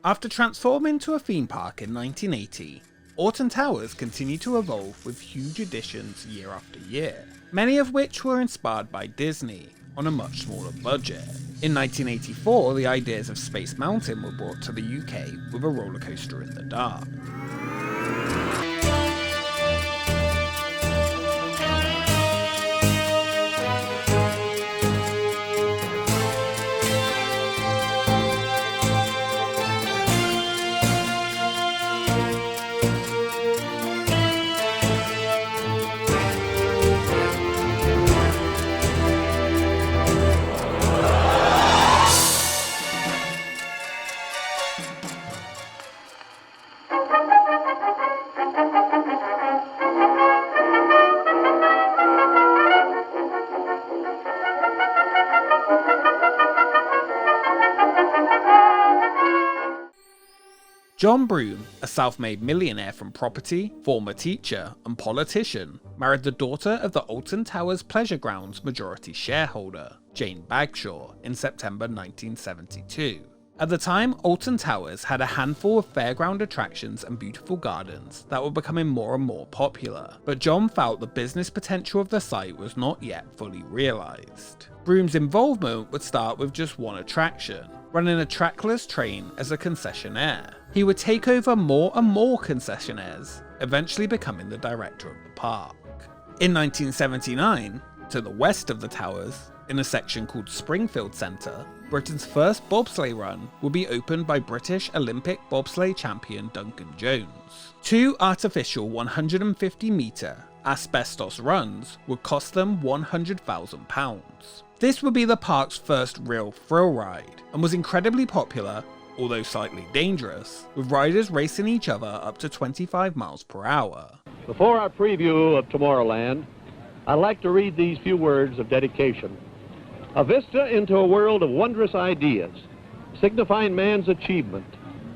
After transforming into a theme park in 1980, Alton Towers continued to evolve with huge additions year after year, many of which were inspired by Disney on a much smaller budget. In 1984, the ideas of Space Mountain were brought to the UK with a roller coaster in the dark. John Broome, a self-made millionaire from property, former teacher, and politician, married the daughter of the Alton Towers Pleasure Grounds majority shareholder, Jane Bagshaw, in September 1972. At the time, Alton Towers had a handful of fairground attractions and beautiful gardens that were becoming more and more popular, but John felt the business potential of the site was not yet fully realised. Broome's involvement would start with just one attraction, running a trackless train as a concessionaire. He would take over more and more concessionaires, eventually becoming the director of the park. In 1979, to the west of the towers, in a section called Springfield Centre, Britain's first bobsleigh run will be opened by British Olympic bobsleigh champion Duncan Jones. Two artificial 150-metre asbestos runs would cost them £100,000. This would be the park's first real thrill ride, and was incredibly popular, although slightly dangerous, with riders racing each other up to 25 miles per hour. Before our preview of Tomorrowland, I'd like to read these few words of dedication. A vista into a world of wondrous ideas, signifying man's achievement,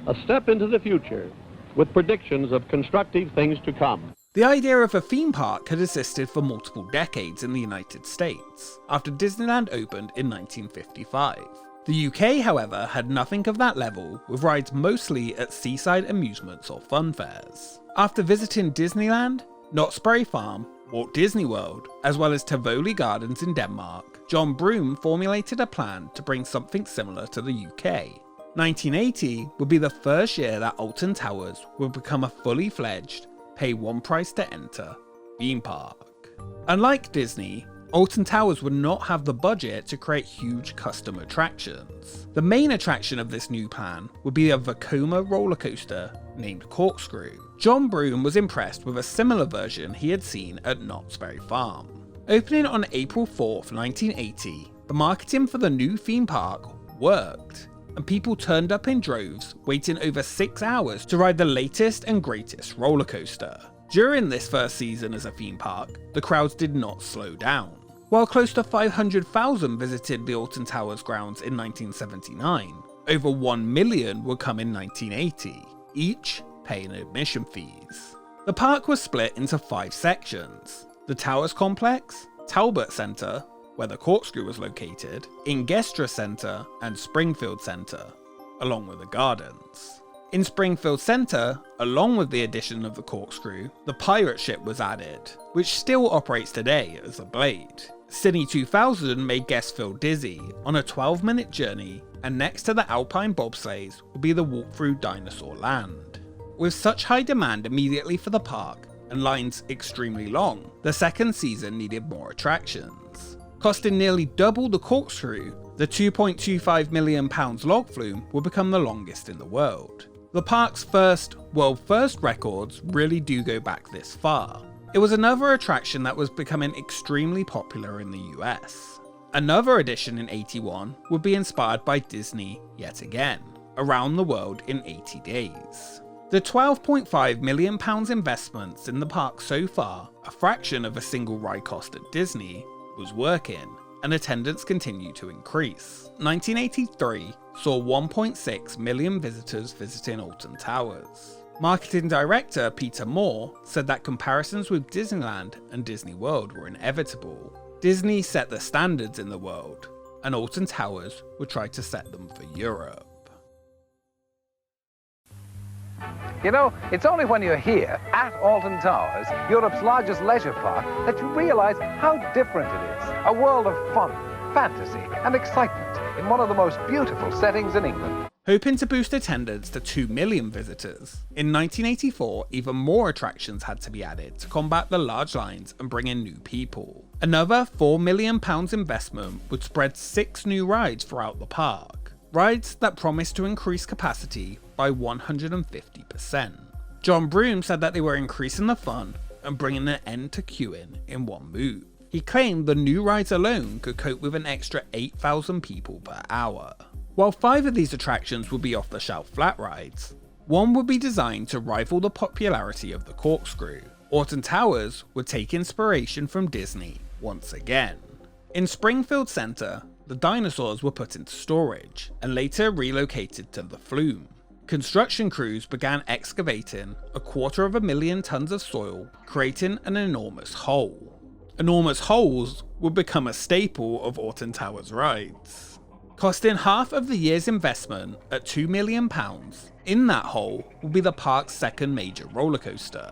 a step into the future, with predictions of constructive things to come. The idea of a theme park had existed for multiple decades in the United States, after Disneyland opened in 1955. The UK, however, had nothing of that level, with rides mostly at seaside amusements or fun fairs. After visiting Disneyland, Knott's Berry Farm, Walt Disney World, as well as Tivoli Gardens in Denmark, John Broome formulated a plan to bring something similar to the UK. 1980 would be the first year that Alton Towers would become a fully fledged, pay one price to enter theme park. Unlike Disney, Alton Towers would not have the budget to create huge custom attractions. The main attraction of this new plan would be a Vekoma roller coaster named Corkscrew. John Broome was impressed with a similar version he had seen at Knott's Berry Farm. Opening on April 4th, 1980, the marketing for the new theme park worked, and people turned up in droves, waiting over 6 hours to ride the latest and greatest roller coaster. During this first season as a theme park, the crowds did not slow down. While close to 500,000 visited the Alton Towers grounds in 1979, over 1 million would come in 1980, each paying admission fees. The park was split into 5 sections: the Towers Complex, Talbot Centre, where the Corkscrew was located, Ingestra Centre, and Springfield Centre, along with the gardens. In Springfield Centre, along with the addition of the Corkscrew, the pirate ship was added, which still operates today as a Blade. Cine 2000 made guests feel dizzy on a 12-minute journey, and next to the Alpine bobsleighs would be the walk through Dinosaur Land. With such high demand immediately for the park, and lines extremely long, the second season needed more attractions. Costing nearly double the Corkscrew, the £2.25 million log flume will become the longest in the world. The park's world first records really do go back this far. It was another attraction that was becoming extremely popular in the US. Another addition in 81 would be inspired by Disney yet again, Around the World in 80 Days. The £12.5 million investments in the park so far, a fraction of a single ride cost at Disney, was working, and attendance continued to increase. 1983 saw 1.6 million visitors visiting Alton Towers. Marketing director Peter Moore said that comparisons with Disneyland and Disney World were inevitable. Disney set the standards in the world, and Alton Towers would try to set them for Europe. You know, it's only when you're here at Alton Towers, Europe's largest leisure park, that you realize how different it is. A world of fun, fantasy, and excitement in one of the most beautiful settings in England. Hoping to boost attendance to 2 million visitors, in 1984 even more attractions had to be added to combat the large lines and bring in new people. Another £4 million investment would spread 6 new rides throughout the park, rides that promised to increase capacity by 150%. John Broome said that they were increasing the fun and bringing an end to queuing in one move. He claimed the new rides alone could cope with an extra 8,000 people per hour. While 5 of these attractions would be off-the-shelf flat rides, one would be designed to rival the popularity of the Corkscrew. Alton Towers would take inspiration from Disney once again. In Springfield Center, the dinosaurs were put into storage and later relocated to the Flume. Construction crews began excavating 250,000 tons of soil, creating an enormous hole. Enormous holes would become a staple of Alton Towers rides. Costing half of the year's investment at £2 million, in that hole will be the park's second major roller coaster.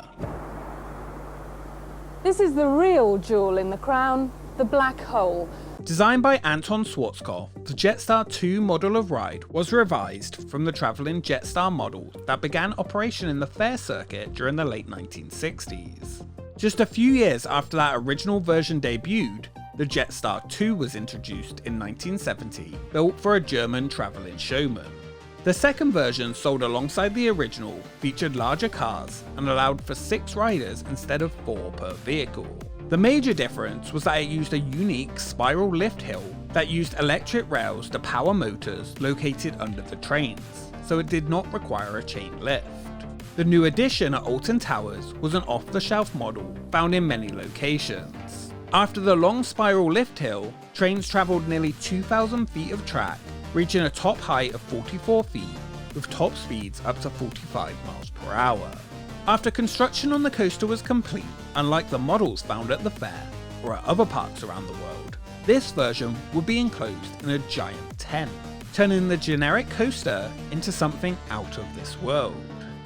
This is the real jewel in the crown, the black hole. Designed by Anton Schwarzkopf, the Jetstar 2 model of ride was revised from the travelling Jetstar model that began operation in the fair circuit during the late 1960s. Just a few years after that original version debuted, the Jetstar 2 was introduced in 1970, built for a German travelling showman. The second version, sold alongside the original, featured larger cars and allowed for 6 riders instead of 4 per vehicle. The major difference was that it used a unique spiral lift hill that used electric rails to power motors located under the trains, so it did not require a chain lift. The new addition at Alton Towers was an off-the-shelf model found in many locations. After the long spiral lift hill, trains travelled nearly 2,000 feet of track, reaching a top height of 44 feet, with top speeds up to 45 miles per hour. After construction on the coaster was complete, unlike the models found at the fair or at other parks around the world, this version would be enclosed in a giant tent, turning the generic coaster into something out of this world.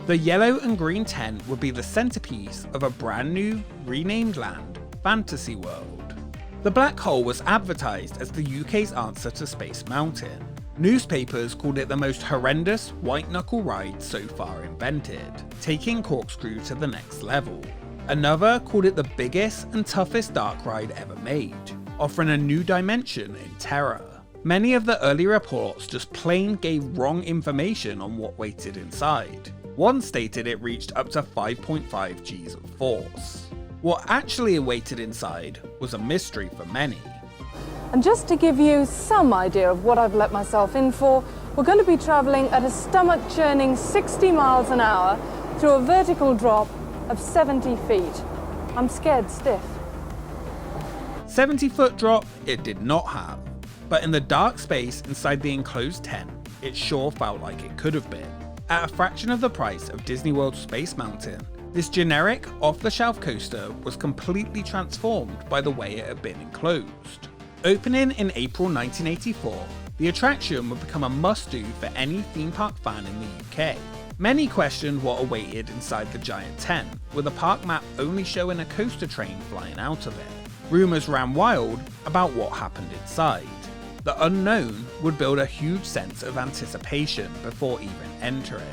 The yellow and green tent would be the centerpiece of a brand new, renamed land, Fantasy World. The black hole was advertised as the UK's answer to Space Mountain. Newspapers called it the most horrendous white-knuckle ride so far invented, taking Corkscrew to the next level. Another called it the biggest and toughest dark ride ever made, offering a new dimension in terror. Many of the early reports just plain gave wrong information on what waited inside. One stated it reached up to 5.5 Gs of force. What actually awaited inside was a mystery for many. And just to give you some idea of what I've let myself in for, we're going to be travelling at a stomach-churning 60 miles an hour through a vertical drop of 70 feet. I'm scared stiff. 70-foot drop it did not have, but in the dark space inside the enclosed tent, it sure felt like it could have been. At a fraction of the price of Disney World's Space Mountain, this generic, off-the-shelf coaster was completely transformed by the way it had been enclosed. Opening in April 1984, the attraction would become a must-do for any theme park fan in the UK. Many questioned what awaited inside the giant tent, with the park map only showing a coaster train flying out of it. Rumours ran wild about what happened inside. The unknown would build a huge sense of anticipation before even entering.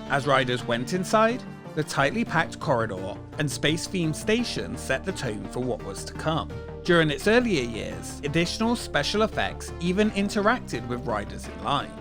As riders went inside, the tightly packed corridor and space-themed station set the tone for what was to come. During its earlier years, additional special effects even interacted with riders in line.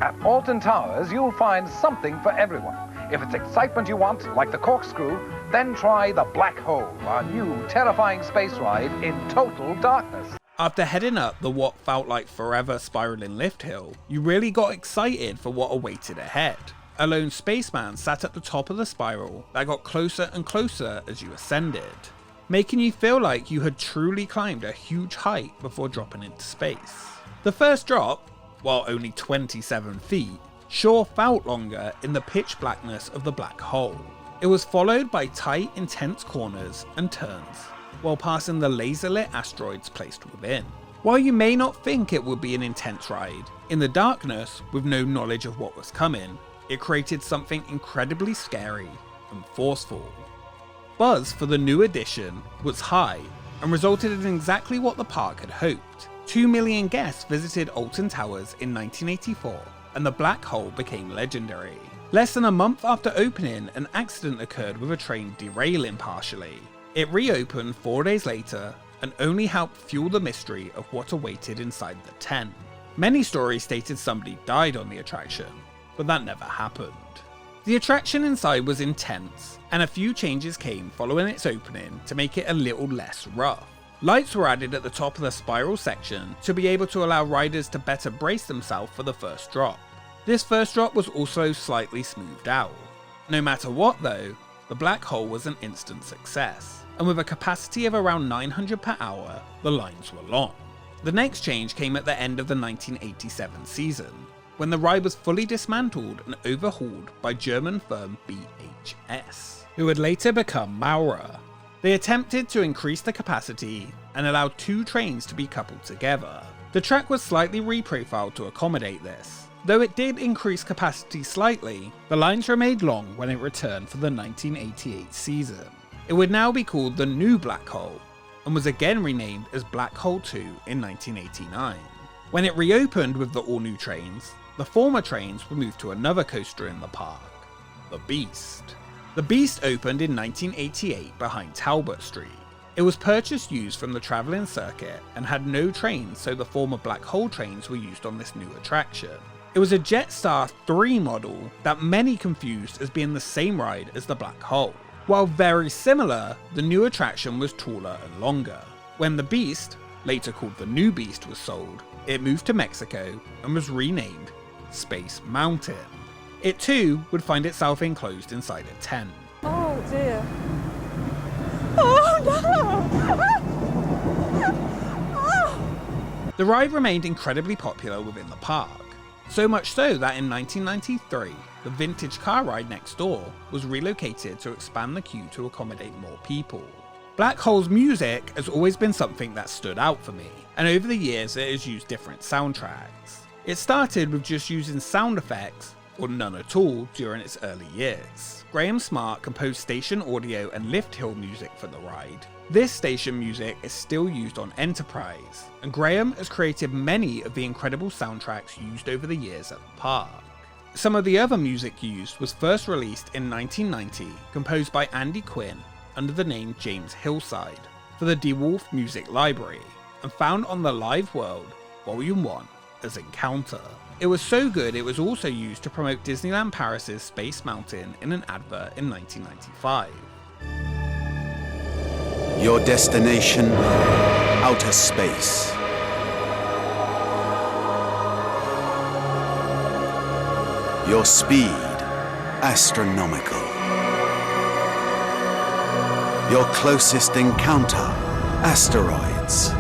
At Alton Towers, you'll find something for everyone. If it's excitement you want, like the Corkscrew, then try the Black Hole, our new terrifying space ride in total darkness. After heading up the what felt like forever spiraling lift hill, you really got excited for what awaited ahead. A lone spaceman sat at the top of the spiral that got closer and closer as you ascended, making you feel like you had truly climbed a huge height before dropping into space. The first drop, while only 27 feet, sure felt longer in the pitch blackness of the black hole. It was followed by tight, intense corners and turns, while passing the laser-lit asteroids placed within. While you may not think it would be an intense ride, in the darkness, with no knowledge of what was coming, it created something incredibly scary and forceful. Buzz for the new addition was high and resulted in exactly what the park had hoped. 2 million guests visited Alton Towers in 1984, and the black hole became legendary. Less than a month after opening, an accident occurred with a train derailing partially. It reopened 4 days later and only helped fuel the mystery of what awaited inside the tent. Many stories stated somebody died on the attraction, but that never happened. The attraction inside was intense, and a few changes came following its opening to make it a little less rough. Lights were added at the top of the spiral section to be able to allow riders to better brace themselves for the first drop. This first drop was also slightly smoothed out. No matter what though, the black hole was an instant success, and with a capacity of around 900 per hour, the lines were long. The next change came at the end of the 1987 season, when the ride was fully dismantled and overhauled by German firm BHS, who would later become Maurer. They attempted to increase the capacity and allow 2 trains to be coupled together. The track was slightly reprofiled to accommodate this. Though it did increase capacity slightly, the lines remained long when it returned for the 1988 season. It would now be called the New Black Hole, and was again renamed as Black Hole 2 in 1989. When it reopened with the all-new trains, the former trains were moved to another coaster in the park, the Beast. The Beast opened in 1988 behind Talbot Street. It was purchased used from the travelling circuit and had no trains, so the former Black Hole trains were used on this new attraction. It was a Jetstar 3 model that many confused as being the same ride as the Black Hole. While very similar, the new attraction was taller and longer. When the Beast, later called the New Beast, was sold, it moved to Mexico and was renamed Space Mountain. It too would find itself enclosed inside a tent. Oh dear. Oh no! The ride remained incredibly popular within the park, so much so that in 1993, the vintage car ride next door was relocated to expand the queue to accommodate more people. Black Hole's music has always been something that stood out for me, and over the years it has used different soundtracks. It started with just using sound effects, or none at all, during its early years. Graham Smart composed station audio and lift hill music for the ride. This station music is still used on Enterprise, and Graham has created many of the incredible soundtracks used over the years at the park. Some of the other music used was first released in 1990, composed by Andy Quinn under the name James Hillside for the DeWolf Music Library, and found on the Live World Volume 1 as Encounter. It was so good it was also used to promote Disneyland Paris's Space Mountain in an advert in 1995. Your destination, outer space. Your speed, astronomical. Your closest encounter, asteroids.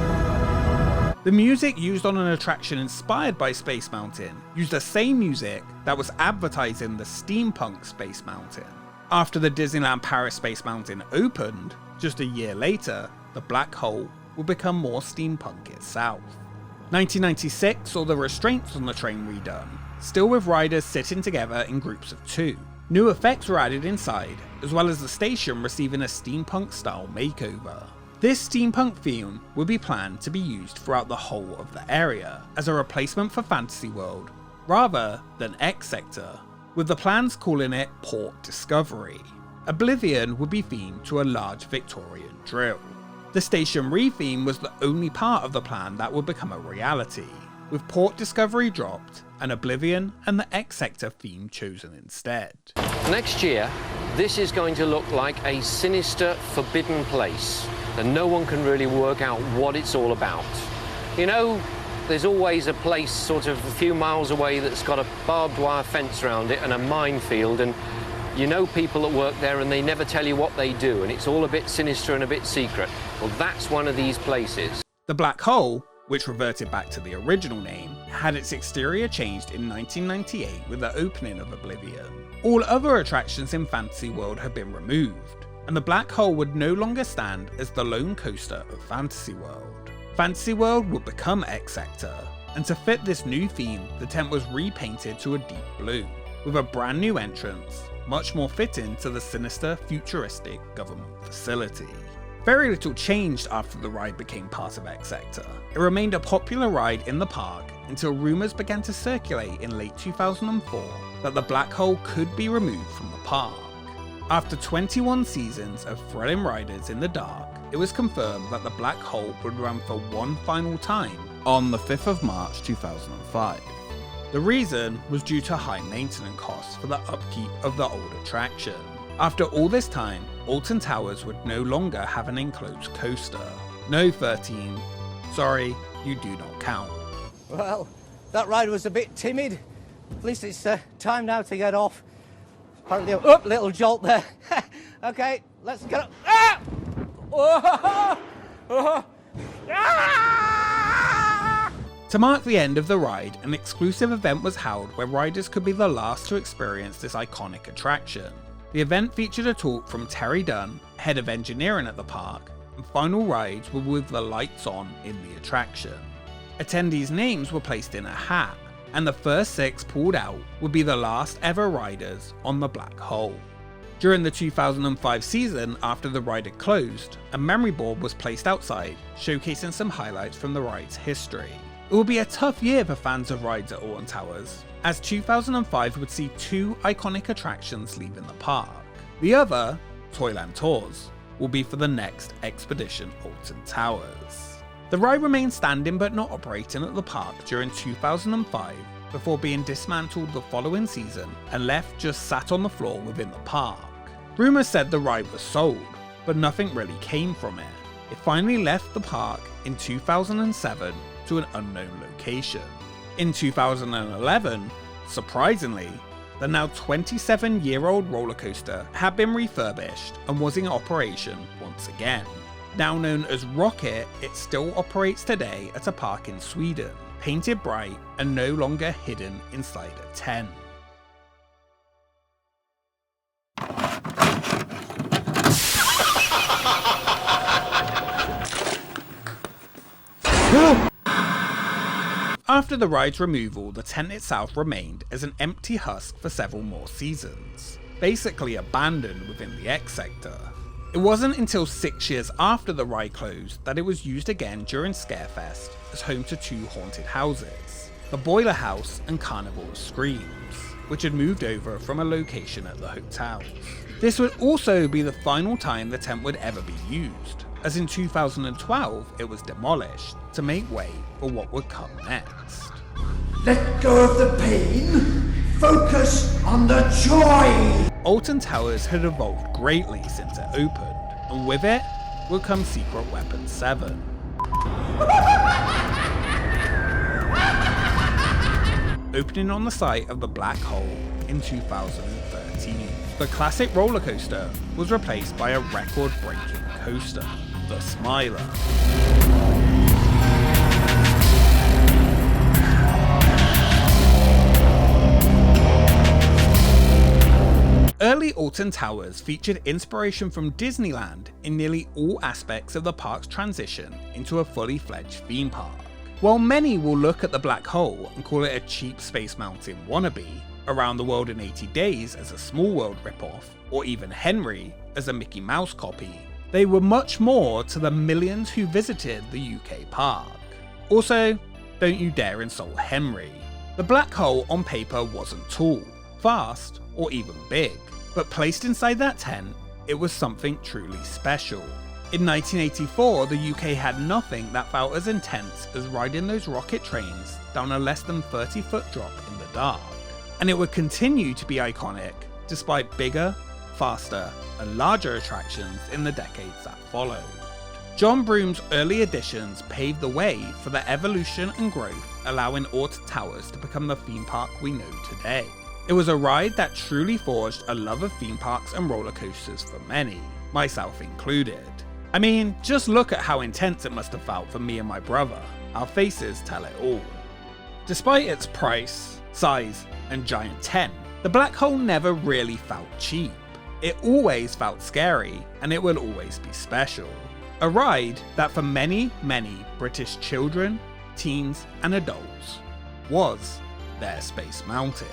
The music used on an attraction inspired by Space Mountain used the same music that was advertising the steampunk Space Mountain. After the Disneyland Paris Space Mountain opened, just a year later, the Black Hole would become more steampunk itself. 1996 saw the restraints on the train redone, still with riders sitting together in groups of 2. New effects were added inside, as well as the station receiving a steampunk style makeover. This steampunk theme would be planned to be used throughout the whole of the area, as a replacement for Fantasy World, rather than X Sector, with the plans calling it Port Discovery. Oblivion would be themed to a large Victorian drill. The station re-theme was the only part of the plan that would become a reality, with Port Discovery dropped and Oblivion and the X Sector theme chosen instead. Next year, this is going to look like a sinister, forbidden place, and no one can really work out what it's all about. You know, there's always a place sort of a few miles away that's got a barbed wire fence around it and a minefield, and you know people that work there and they never tell you what they do, and it's all a bit sinister and a bit secret. Well, that's one of these places. The Black Hole, which reverted back to the original name, had its exterior changed in 1998 with the opening of Oblivion. All other attractions in Fantasy World had been removed, and the Black Hole would no longer stand as the lone coaster of Fantasy World. Fantasy World would become X Sector, and to fit this new theme, the tent was repainted to a deep blue, with a brand new entrance, much more fitting to the sinister, futuristic government facility. Very little changed after the ride became part of X Sector. It remained a popular ride in the park until rumours began to circulate in late 2004 that the black hole could be removed from the park. After 21 seasons of thrilling riders in the dark, it was confirmed that the black hole would run for one final time on the 5th of March 2005. The reason was due to high maintenance costs for the upkeep of the old attraction. After all this time, Alton Towers would no longer have an enclosed coaster. No 13, sorry, you do not count. Well, that ride was a bit timid. At least it's time now to get off. Apparently a little jolt there. Okay, let's get up. Ah! Oh! Oh! Ah! To mark the end of the ride, an exclusive event was held where riders could be the last to experience this iconic attraction. The event featured a talk from Terry Dunn, head of engineering at the park, and final rides were with the lights on in the attraction. Attendees' names were placed in a hat, and the first 6 pulled out would be the last ever riders on the black hole. During the 2005 season, after the ride had closed, a memory board was placed outside, showcasing some highlights from the ride's history. It would be a tough year for fans of rides at Alton Towers, as 2005 would see 2 iconic attractions leaving the park. The other, Toyland Tours, will be for the next Expedition Alton Towers. The ride remained standing but not operating at the park during 2005 before being dismantled the following season and left just sat on the floor within the park. Rumours said the ride was sold, but nothing really came from it. It finally left the park in 2007 to an unknown location. In 2011, surprisingly, the now 27-year-old roller coaster had been refurbished and was in operation once again. Now known as Rocket, it still operates today at a park in Sweden, painted bright and no longer hidden inside a tent. After the ride's removal, the tent itself remained as an empty husk for several more seasons, basically abandoned within the X Sector. It wasn't until 6 years after the ride closed that it was used again during Scarefest as home to 2 haunted houses, the Boiler House and Carnival of Screams, which had moved over from a location at the hotels. This would also be the final time the tent would ever be used, as in 2012 it was demolished to make way for what would come next. Let go of the pain, focus on the joy! Alton Towers had evolved greatly since it opened, and with it would come Secret Weapon 7. Opening on the site of the black hole in 2013. The classic roller coaster was replaced by a record-breaking coaster, the Smiler. Early Alton Towers featured inspiration from Disneyland in nearly all aspects of the park's transition into a fully fledged theme park. While many will look at the black hole and call it a cheap Space Mountain wannabe, Around the World in 80 Days as a Small World ripoff, or even Henry as a Mickey Mouse copy, they were much more to the millions who visited the UK park. Also, don't you dare insult Henry. The black hole on paper wasn't tall, fast, or even big, but placed inside that tent, it was something truly special. In 1984, the UK had nothing that felt as intense as riding those rocket trains down a less than 30-foot drop in the dark. And it would continue to be iconic, despite bigger, faster, and larger attractions in the decades that followed. John Broome's early additions paved the way for the evolution and growth, allowing Alton Towers to become the theme park we know today. It was a ride that truly forged a love of theme parks and roller coasters for many, myself included. I mean, just look at how intense it must have felt for me and my brother. Our faces tell it all. Despite its price, size, and giant tent, the black hole never really felt cheap. It always felt scary, and it will always be special. A ride that for many, many British children, teens and adults was their Space Mountain.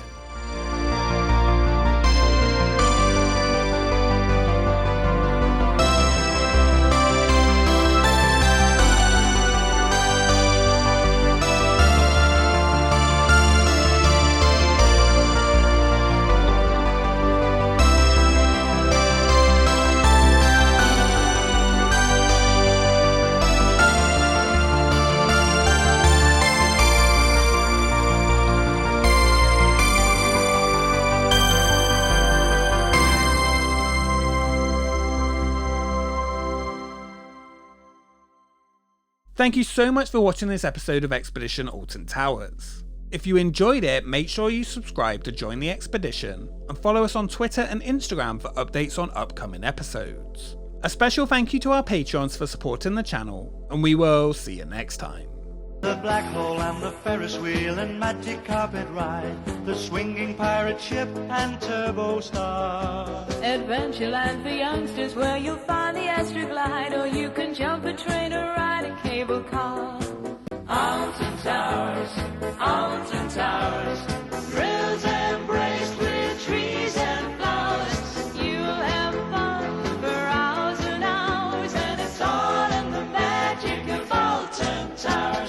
Thank you so much for watching this episode of Expedition Alton Towers. If you enjoyed it, make sure you subscribe to join the expedition and follow us on Twitter and Instagram for updates on upcoming episodes. A special thank you to our Patreons for supporting the channel, and we will see you next time. The black hole and the Ferris wheel and magic carpet ride, the swinging pirate ship and turbo star. Adventureland for youngsters where you'll find the Astroglide, or you can jump a train or ride a cable car.